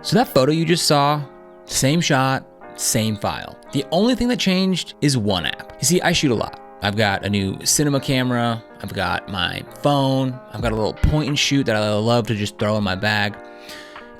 So that photo you just saw, same shot, same file. The only thing that changed is one app. You see, I shoot a lot. I've got a new cinema camera, I've got my phone, I've got a little point and shoot that I love to just throw in my bag.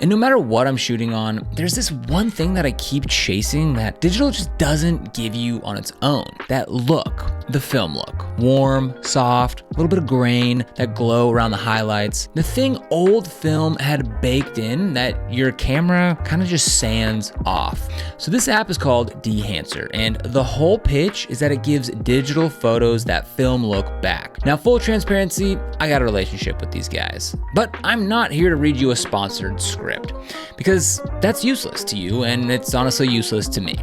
And no matter what I'm shooting on, there's this one thing that I keep chasing that digital just doesn't give you on its own. That look, the film look. Warm, soft, a little bit of grain, that glow around the highlights. The thing old film had baked in that your camera kind of just sands off. So this app is called Dehancer, and the whole pitch is that it gives digital photos that film look back. Now, full transparency, I got a relationship with these guys, but I'm not here to read you a sponsored script, because that's useless to you and it's honestly useless to me.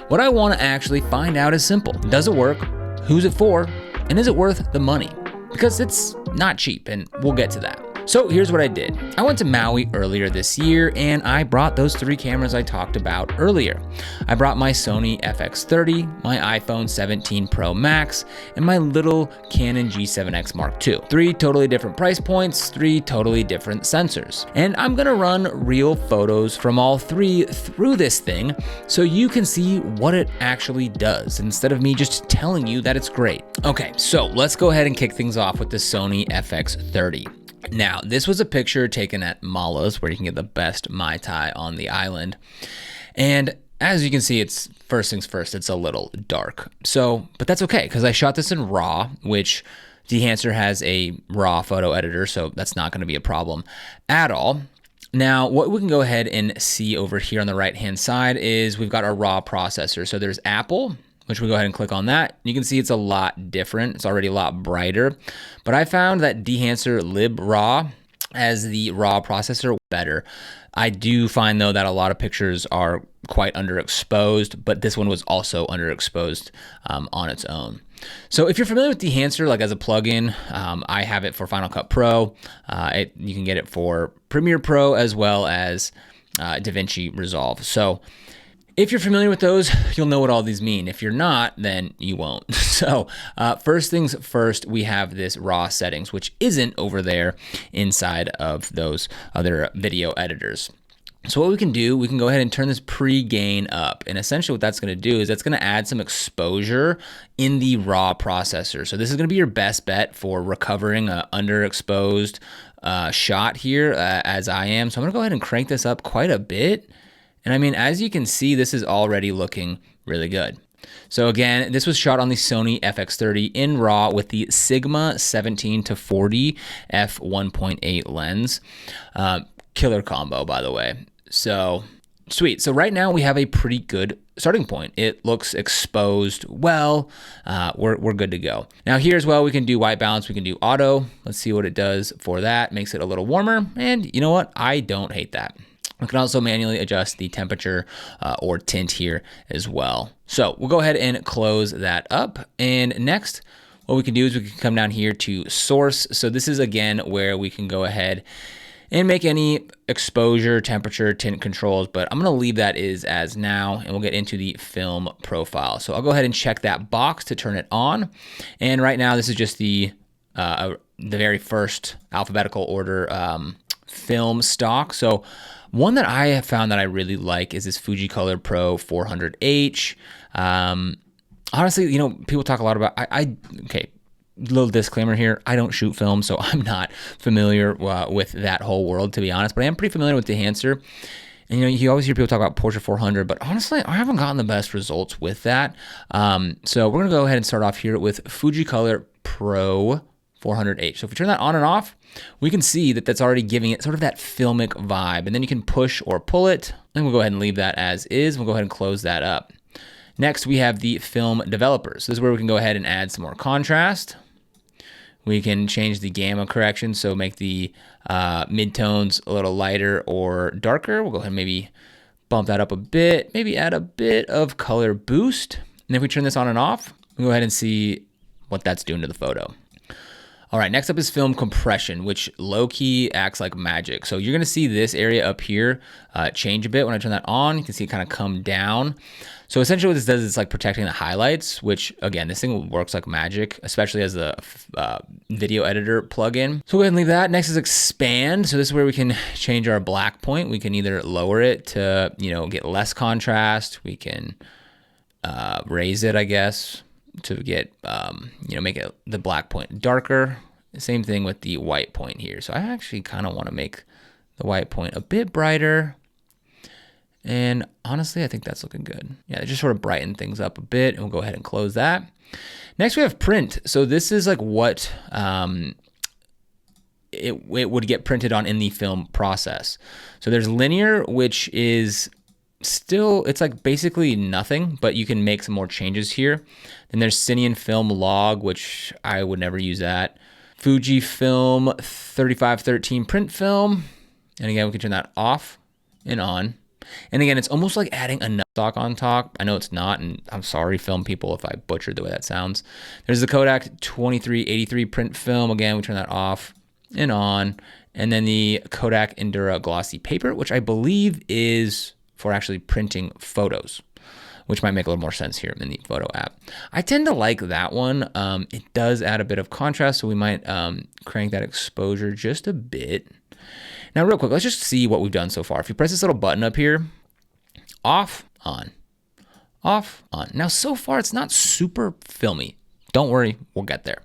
What I want to actually find out is simple. Does it work? Who's it for? And is it worth the money? Because it's not cheap, and we'll get to that. So here's what I did. I went to Maui earlier this year and I brought those 3 cameras I talked about earlier. I brought my Sony FX30, my iPhone 17 Pro Max, and my little Canon G7X Mark II. 3 totally different price points, 3 totally different sensors. And I'm gonna run real photos from all 3 through this thing so you can see what it actually does instead of me just telling you that it's great. Okay, so let's go ahead and kick things off with the Sony FX30. Now, this was a picture taken at Mala's, where you can get the best Mai Tai on the island. And as you can see, it's first things first, it's a little dark. So, but that's okay, because I shot this in RAW, which Dehancer has a RAW photo editor, so that's not gonna be a problem at all. Now, what we can go ahead and see over here on the right-hand side is we've got our RAW processor. So there's Apple, which we go ahead and click on that. You can see it's a lot different. It's already a lot brighter, but I found that Dehancer Lib RAW as the RAW processor better. I do find though that a lot of pictures are quite underexposed, but this one was also underexposed on its own. So if you're familiar with Dehancer, like as a plugin, I have it for Final Cut Pro. You can get it for Premiere Pro as well as DaVinci Resolve. So if you're familiar with those, you'll know what all these mean. If you're not, then you won't. So first things first, we have this RAW settings, which isn't over there inside of those other video editors. So what we can do, we can go ahead and turn this pre-gain up. And essentially what that's gonna do is that's gonna add some exposure in the RAW processor. So this is gonna be your best bet for recovering an underexposed shot here as I am. So I'm gonna go ahead and crank this up quite a bit. And I mean, as you can see, this is already looking really good. So again, this was shot on the Sony FX30 in RAW with the Sigma 17-40 f1.8 lens. Killer combo, by the way. So sweet. So right now we have a pretty good starting point. It looks exposed well. We're good to go. Now here as well, we can do white balance. We can do auto. Let's see what it does for that. Makes it a little warmer. And you know what? I don't hate that. We can also manually adjust the temperature or tint here as well. So we'll go ahead and close that up. And next, what we can do is we can come down here to source. So this is again where we can go ahead and make any exposure, temperature, tint controls, but I'm gonna leave that as now, and we'll get into the film profile. So I'll go ahead and check that box to turn it on. And right now, this is just the very first alphabetical order film stock. So one that I have found that I really like is this Fujicolor Pro 400H. Honestly, you know, people talk a lot about, okay, little disclaimer here, I don't shoot film, so I'm not familiar with that whole world, to be honest, but I am pretty familiar with Dehancer. And you know, you always hear people talk about Porsche 400, but honestly, I haven't gotten the best results with that. So we're gonna go ahead and start off here with Fujicolor Pro 400H. So if we turn that on and off, we can see that that's already giving it sort of that filmic vibe. And then you can push or pull it. And we'll go ahead and leave that as is. We'll go ahead and close that up. Next, we have the film developers. This is where we can go ahead and add some more contrast. We can change the gamma correction, so make the midtones a little lighter or darker. We'll go ahead and maybe bump that up a bit, maybe add a bit of color boost. And if we turn this on and off, we'll go ahead and see what that's doing to the photo. All right, next up is film compression, which low-key acts like magic. So you're gonna see this area up here change a bit when I turn that on. You can see it kind of come down. So essentially what this does is like protecting the highlights, which again, this thing works like magic, especially as a video editor plugin. So we'll go ahead and leave that. Next is expand. So this is where we can change our black point. We can either lower it to, get less contrast. We can raise it, I guess, to get, make it the black point darker. Same thing with the white point here. So I actually kind of want to make the white point a bit brighter. And honestly, I think that's looking good. Yeah, it just sort of brighten things up a bit, and we'll go ahead and close that. Next, we have print. So this is like what it would get printed on in the film process. So there's linear, which is still, it's like basically nothing, but you can make some more changes here. Then there's Cineon film log, which I would never use that. Fujifilm 3513 print film. And again, we can turn that off and on. And again, it's almost like adding a stock on top. I know it's not, and I'm sorry, film people, if I butchered the way that sounds. There's the Kodak 2383 print film. Again, we turn that off and on. And then the Kodak Endura glossy paper, which I believe is for actually printing photos, which might make a little more sense here in the photo app. I tend to like that one. It does add a bit of contrast, so we might crank that exposure just a bit. Now, real quick, let's just see what we've done so far. If you press this little button up here, off, on, off, on. Now, so far, it's not super filmy. Don't worry, we'll get there.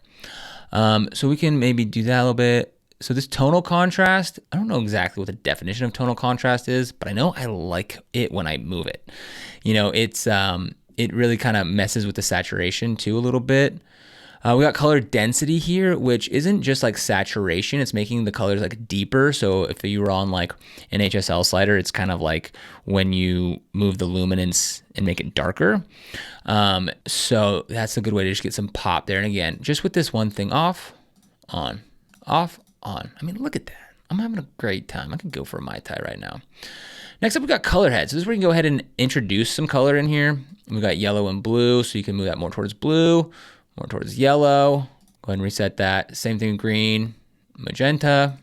So we can maybe do that a little bit. So this tonal contrast, I don't know exactly what the definition of tonal contrast is, but I know I like it when I move it. It really kind of messes with the saturation too a little bit. We got color density here, which isn't just like saturation, it's making the colors like deeper. So if you were on like an HSL slider, it's kind of like when you move the luminance and make it darker. So that's a good way to just get some pop there. And again, just with this one thing, off, on, off, on. I mean, look at that. I'm having a great time. I could go for a Mai Tai right now. Next up, we got color heads. So this is where you can go ahead and introduce some color in here. We got yellow and blue, so you can move that more towards blue, more towards yellow. Go ahead and reset that. Same thing with green, magenta.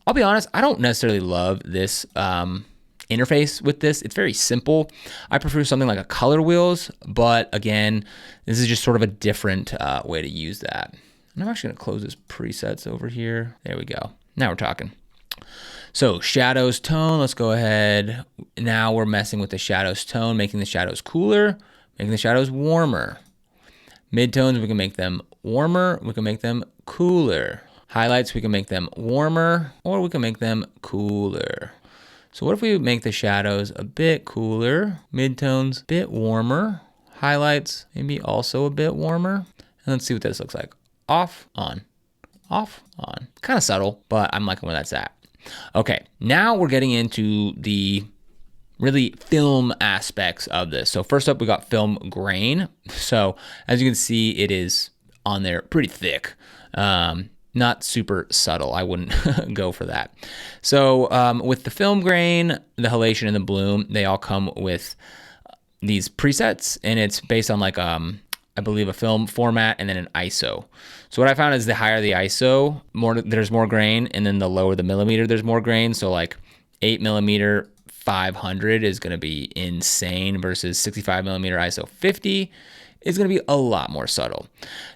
I'll be honest, I don't necessarily love this interface with this. It's very simple. I prefer something like a color wheels, but again, this is just sort of a different way to use that. And I'm actually gonna close this presets over here. There we go. Now we're talking. So shadows tone, let's go ahead. Now we're messing with the shadows tone, making the shadows cooler, making the shadows warmer. Midtones, we can make them warmer, we can make them cooler. Highlights, we can make them warmer, or we can make them cooler. So what if we make the shadows a bit cooler, midtones a bit warmer, highlights maybe also a bit warmer. And let's see what this looks like. Off, on, off, on. Kind of subtle, but I'm liking where that's at. Okay, now we're getting into the really film aspects of this. So first up, we got film grain. So as you can see, it is on there pretty thick. Not super subtle. I wouldn't go for that. So with the film grain, the halation, and the bloom, they all come with these presets, and it's based on like I believe a film format and then an ISO. So what I found is the higher the ISO, there's more grain, and then the lower the millimeter, there's more grain. So like 8mm 500 is going to be insane versus 65mm ISO 50 is going to be a lot more subtle.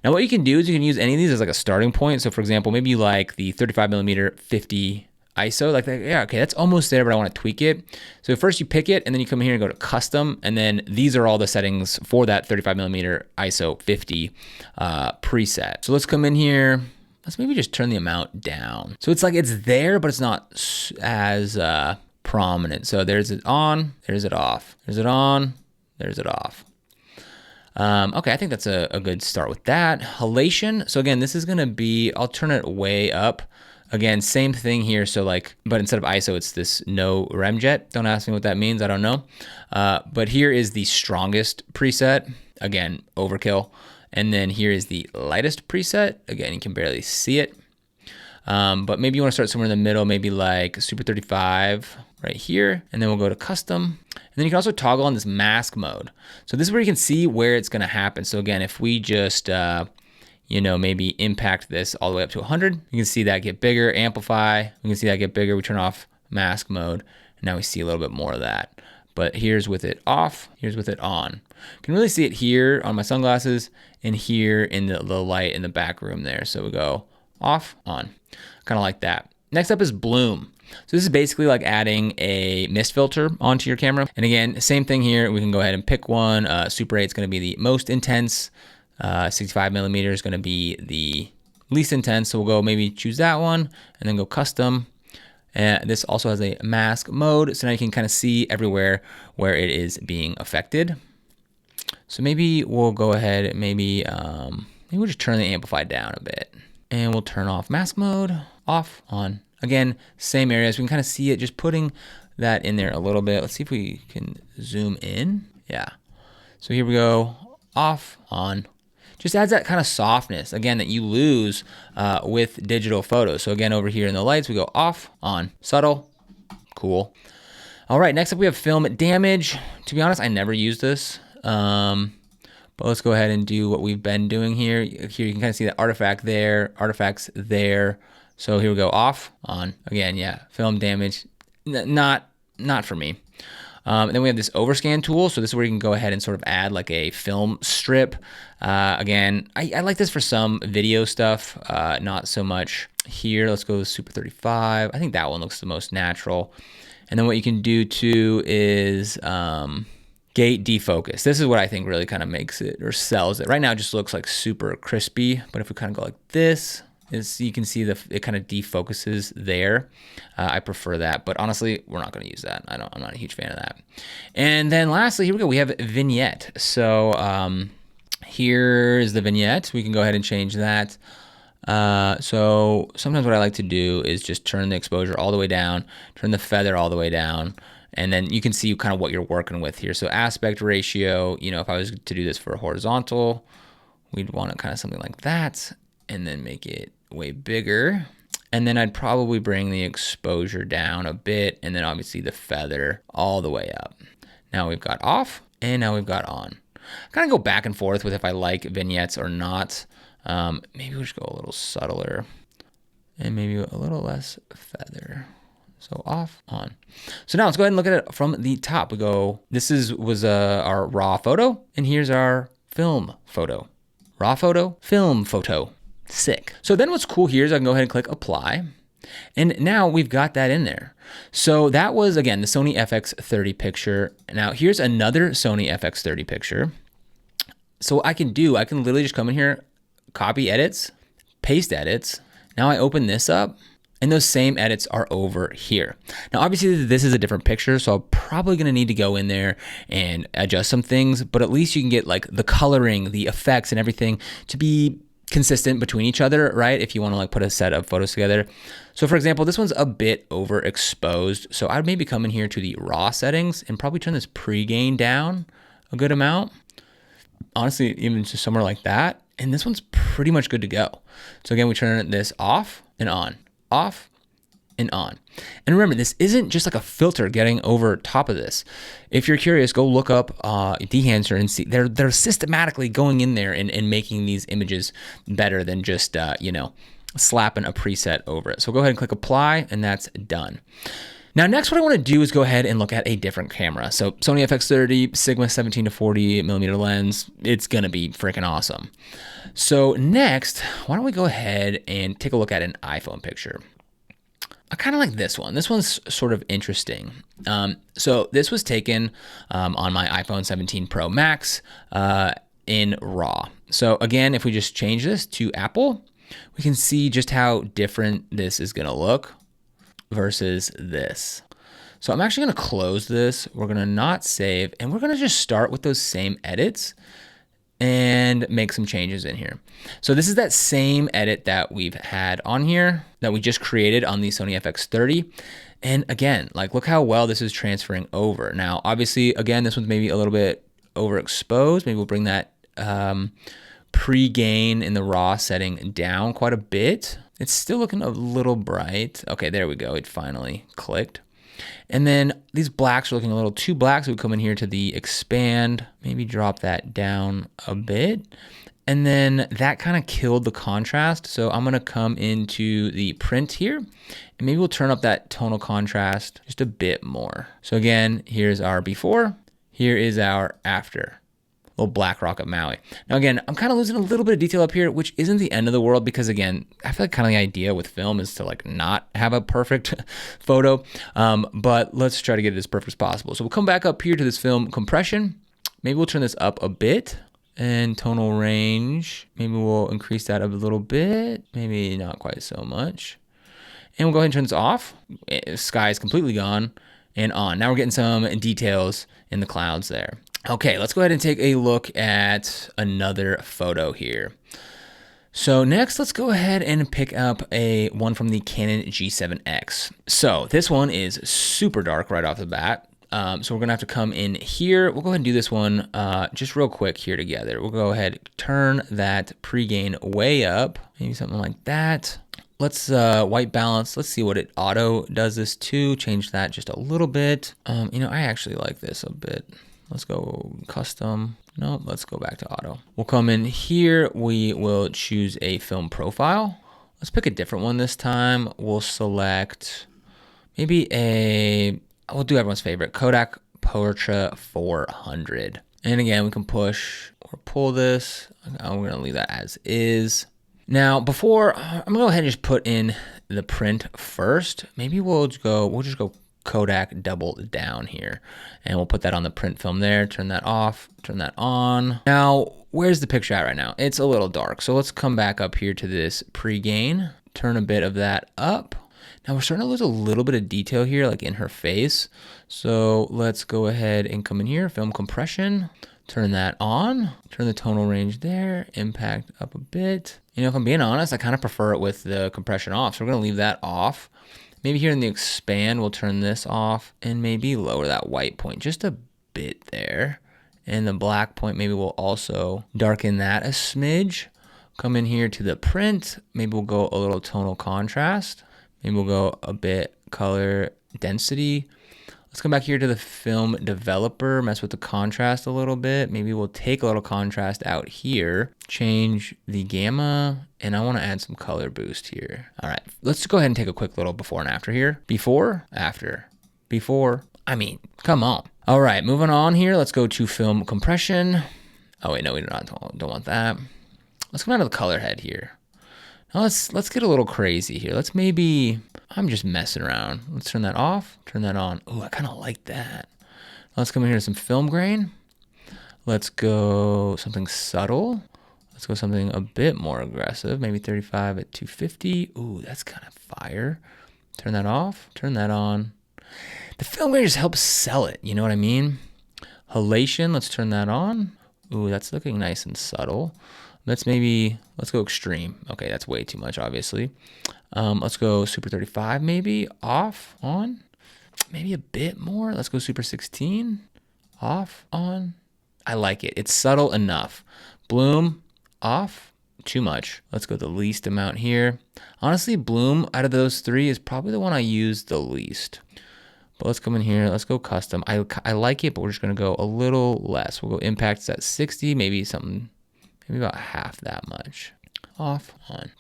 Now what you can do is you can use any of these as like a starting point. So for example, maybe you like the 35mm 50 ISO, like that. Yeah, okay, that's almost there, but I want to tweak it. So first you pick it, and then you come here and go to custom, and then these are all the settings for that 35mm ISO 50 preset. So let's come in here. Let's maybe just turn the amount down. So it's like it's there, but it's not as prominent. So there's it on, there's it off, there's it on, there's it off. Okay, I think that's a good start with that. Halation. So again, this is going to be, I'll turn it way up. Again, same thing here. So like, but instead of ISO, it's this no remjet. Don't ask me what that means. I don't know. But here is the strongest preset. Again, overkill. And then here is the lightest preset. Again, you can barely see it. But maybe you want to start somewhere in the middle, maybe like Super 35 right here. And then we'll go to custom. And then you can also toggle on this mask mode. So this is where you can see where it's going to happen. So again, if we just you know, maybe impact this all the way up to 100. You can see that get bigger, amplify. You can see that get bigger. We turn off mask mode. And now we see a little bit more of that. But here's with it off, here's with it on. You can really see it here on my sunglasses and here in the light in the back room there. So we go off, on, kind of like that. Next up is bloom. So this is basically like adding a mist filter onto your camera. And again, same thing here. We can go ahead and pick one. Super 8 is going to be the most intense. 65 millimeter is going to be the least intense. So we'll go maybe choose that one and then go custom. And this also has a mask mode. So now you can kind of see everywhere where it is being affected. So maybe we'll go ahead, maybe we'll just turn the amplify down a bit. And we'll turn off mask mode, off, on. Again, same areas. We can kind of see it, just putting that in there a little bit. Let's see if we can zoom in. Yeah. So here we go, off, on. Just adds that kind of softness, again, that you lose with digital photos. So again, over here in the lights, we go off, on, subtle, cool. All right, next up we have film damage. To be honest, I never use this. But let's go ahead and do what we've been doing here. Here you can kind of see the artifact there, artifacts there. So here we go, off, on. Again, yeah, film damage, not for me. Then we have this overscan tool. So this is where you can go ahead and sort of add like a film strip. Again, I like this for some video stuff, not so much here. Let's go with Super 35. I think that one looks the most natural. And then what you can do too is gate defocus. This is what I think really kind of makes it or sells it. Right now it just looks like super crispy, but if we kind of go like this, you can see it kind of defocuses there. I prefer that, but honestly, we're not going to use that. I'm not a huge fan of that. And then lastly, here we go. We have vignette. So here is the vignette. We can go ahead and change that. So sometimes what I like to do is just turn the exposure all the way down, turn the feather all the way down, and then you can see kind of what you're working with here. So aspect ratio, you know, if I was to do this for a horizontal, we'd want it kind of something like that, and then make it way bigger. And then I'd probably bring the exposure down a bit, and then obviously the feather all the way up. Now we've got off, and now we've got on. Kind of go back and forth with if I like vignettes or not. Maybe we'll just go a little subtler, and maybe a little less feather. So off, on. So now let's go ahead and look at it from the top. We go, this was our raw photo, and here's our film photo. Raw photo, film photo. Sick. So then what's cool here is I can go ahead and click apply. And now we've got that in there. So that was, again, the Sony FX30 picture. Now here's another Sony FX30 picture. So I can literally just come in here, copy edits, paste edits. Now I open this up, and those same edits are over here. Now, obviously this is a different picture, so I'm probably gonna need to go in there and adjust some things, but at least you can get like the coloring, the effects and everything to be consistent between each other, right? If you wanna like put a set of photos together. So for example, this one's a bit overexposed. So I'd maybe come in here to the raw settings and probably turn this pre-gain down a good amount. Honestly, even just somewhere like that. And this one's pretty much good to go. So again, we turn this off and on, off and on. And remember, this isn't just like a filter getting over top of this. If you're curious, go look up Dehancer and see they're systematically going in there and making these images better than just you know, slapping a preset over it. So go ahead and click apply, and that's done. Now, next, what I want to do is go ahead and look at a different camera. So Sony FX30 Sigma 17 to 40 millimeter lens, it's going to be freaking awesome. So next, why don't we go ahead and take a look at an iPhone picture. I kind of like this one. This one's sort of interesting. So this was taken on my iPhone 17 Pro Max in RAW. So again, if we just change this to Apple, we can see just how different this is going to look versus this. So I'm actually going to close this. We're going to not save, and we're going to just start with those same edits and make some changes in here. So this is that same edit that we've had on here that we just created on the Sony FX30. And again, like, look how well this is transferring over. Now, obviously, again, this one's maybe a little bit overexposed. Maybe we'll bring that pre-gain in the raw setting down quite a bit. It's still looking a little bright. Okay, there we go. It finally clicked. And then these blacks are looking a little too black, so we come in here to the expand, maybe drop that down a bit. And then that kind of killed the contrast. So I'm gonna come into the print here, and maybe we'll turn up that tonal contrast just a bit more. So again, here's our before, here is our after. Little black rock at Maui. Now again, I'm kind of losing a little bit of detail up here, which isn't the end of the world, because again, I feel like kind of the idea with film is to like not have a perfect photo, but let's try to get it as perfect as possible. So we'll come back up here to this film compression. Maybe we'll turn this up a bit, and tonal range, maybe we'll increase that a little bit, maybe not quite so much. And we'll go ahead and turn this off. Sky is completely gone, and on. Now we're getting some details in the clouds there. Okay, let's go ahead and take a look at another photo here. So next, let's go ahead and pick up one from the Canon G7X. So this one is super dark right off the bat. So we're gonna have to come in here. We'll go ahead and do this one just real quick here together. We'll go ahead, turn that pre-gain way up, maybe something like that. Let's white balance. Let's see what it auto does this to. Change that just a little bit. You know, I actually like this a bit. Let's go custom. No, let's go back to auto. We'll come in here. We will choose a film profile. Let's pick a different one this time. We'll select maybe we'll do everyone's favorite, Kodak Portra 400. And again, we can push or pull this. I'm gonna leave that as is. Now, before, I'm gonna go ahead and just put in the print first. Maybe we'll just go Kodak double down here, and we'll put that on the print film there. Turn that off, turn that on. Now, where's the picture at right now? It's a little dark, so let's come back up here to this pre-gain, turn a bit of that up. Now we're starting to lose a little bit of detail here, like in her face. So let's go ahead and come in here, film compression, turn that on, turn the tonal range there, impact up a bit. You know, if I'm being honest, I kind of prefer it with the compression off. So we're gonna leave that off. Maybe here in the expand, we'll turn this off and maybe lower that white point just a bit there. And the black point, maybe we'll also darken that a smidge. Come in here to the print. Maybe we'll go a little tonal contrast. Maybe we'll go a bit color density. Let's come back here to the film developer, mess with the contrast a little bit. Maybe we'll take a little contrast out here, change the gamma, and I want to add some color boost here. All right, let's go ahead and take a quick little before and after here. Before, after, before, I mean, come on. All right, moving on here. Let's go to film compression. Oh wait, no, we don't want that. Let's come out of the color head here. Now let's get a little crazy here. Let's maybe, I'm just messing around. Let's turn that off, turn that on. Oh, I kind of like that. Let's come in here to some film grain. Let's go something subtle. Let's go something a bit more aggressive, maybe 35 at 250. Ooh, that's kind of fire. Turn that off, turn that on. The film grain just helps sell it, you know what I mean? Halation, let's turn that on. Ooh, that's looking nice and subtle. Let's go extreme. Okay, that's way too much, obviously. Let's go super 35 maybe, off, on. Maybe a bit more. Let's go super 16, off, on. I like it. It's subtle enough. Bloom, off, too much. Let's go the least amount here. Honestly, bloom out of those three is probably the one I use the least. But let's come in here. Let's go custom. I like it, but we're just going to go a little less. We'll go impacts at 60, maybe about half that much. Off, on,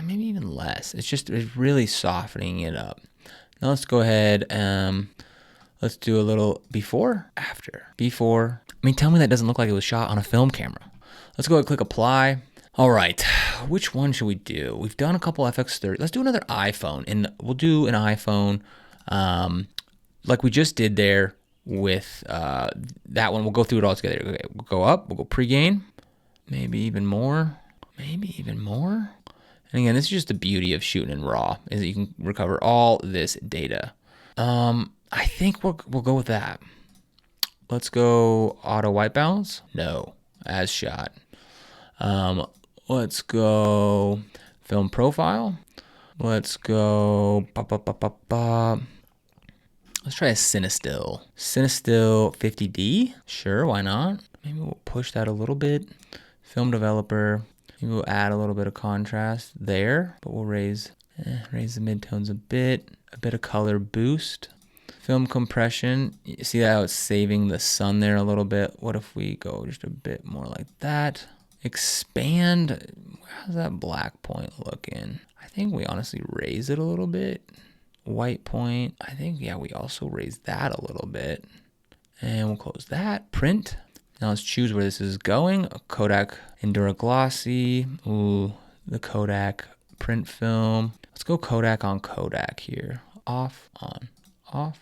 maybe even less. It's really softening it up. Now let's go ahead, let's do a little before, after. Before, I mean, tell me that doesn't look like it was shot on a film camera. Let's go ahead and click apply. All right, which one should we do? We've done a couple FX30. Let's do another iPhone, and we'll do an iPhone like we just did there with that one. We'll go through it all together. Okay, we'll go up, we'll go pre-gain. Maybe even more. And again, this is just the beauty of shooting in RAW, is that you can recover all this data. I think we'll go with that. Let's go auto white balance. No, as shot. Let's go film profile. Let's go. Let's try a Cinestill. Cinestill 50D. Sure, why not? Maybe we'll push that a little bit. Film developer, maybe we'll add a little bit of contrast there, but we'll raise the midtones a bit of color boost. Film compression, you see how it's saving the sun there a little bit. What if we go just a bit more like that? expand. How's that black point looking? I think we honestly raise it a little bit. White point, I think, yeah, we also raise that a little bit. And we'll close that, print. Now let's choose where this is going. A Kodak Endura Glossy. Ooh, the Kodak print film. Let's go Kodak on Kodak here. Off, on, off,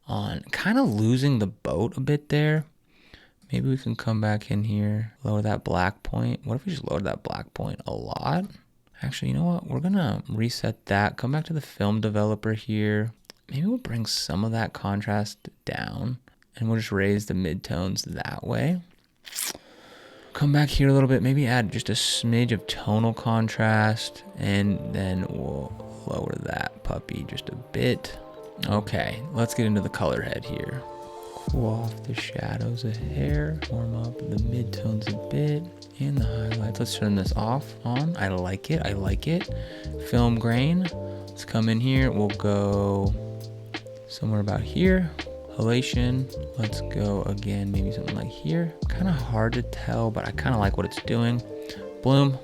on. Kind of losing the boat a bit there. Maybe we can come back in here, lower that black point. What if we just lowered that black point a lot? Actually, you know what? We're gonna reset that. Come back to the film developer here. Maybe we'll bring some of that contrast down and we'll just raise the midtones that way. Come back here a little bit, maybe add just a smidge of tonal contrast, and then we'll lower that puppy just a bit. Okay, let's get into the color head here. Cool off the shadows a hair, warm up the midtones a bit, and the highlights. Let's turn this off, on. I like it, I like it. Film grain, let's come in here. We'll go somewhere about here. Halation, let's go again, maybe something like here. Kind of hard to tell, but I kind of like what it's doing. Bloom,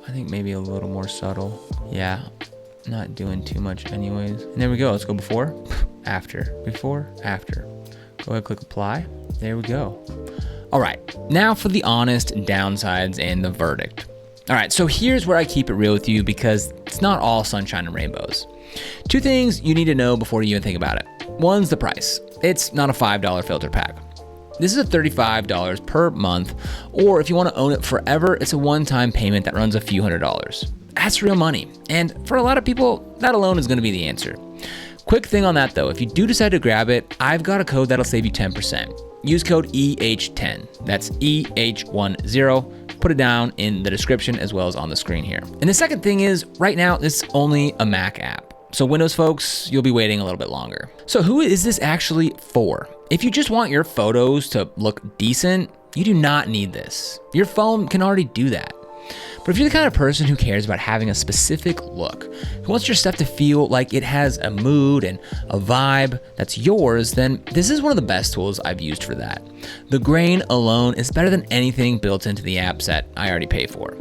I think maybe a little more subtle. Yeah, not doing too much anyways. And there we go, let's go before, after, before, after. Go ahead, click apply. There we go. All right, now for the honest downsides and the verdict. All right, so here's where I keep it real with you because it's not all sunshine and rainbows. Two things you need to know before you even think about it. One's the price. It's not a $5 filter pack. This is a $35 per month, or if you want to own it forever, it's a one-time payment that runs a few $100s. That's real money, and for a lot of people, that alone is going to be the answer. Quick thing on that though, if you do decide to grab it, I've got a code that'll save you 10%. Use code EH10, that's EH10. Put it down in the description as well as on the screen here. And the second thing is, right now, this is only a Mac app. So Windows folks, you'll be waiting a little bit longer. So who is this actually for? If you just want your photos to look decent, you do not need this. Your phone can already do that. But if you're the kind of person who cares about having a specific look, who wants your stuff to feel like it has a mood and a vibe that's yours, then this is one of the best tools I've used for that. The grain alone is better than anything built into the apps that I already pay for.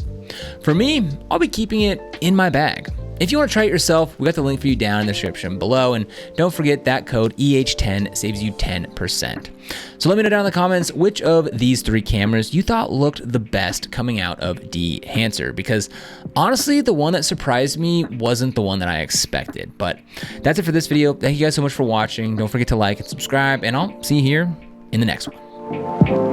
For me, I'll be keeping it in my bag. If you want to try it yourself, we got the link for you down in the description below, and don't forget that code EH10 saves you 10%. So let me know down in the comments which of these three cameras you thought looked the best coming out of Dehancer, because honestly, the one that surprised me wasn't the one that I expected. But that's it for this video. Thank you guys so much for watching. Don't forget to like and subscribe, and I'll see you here in the next one.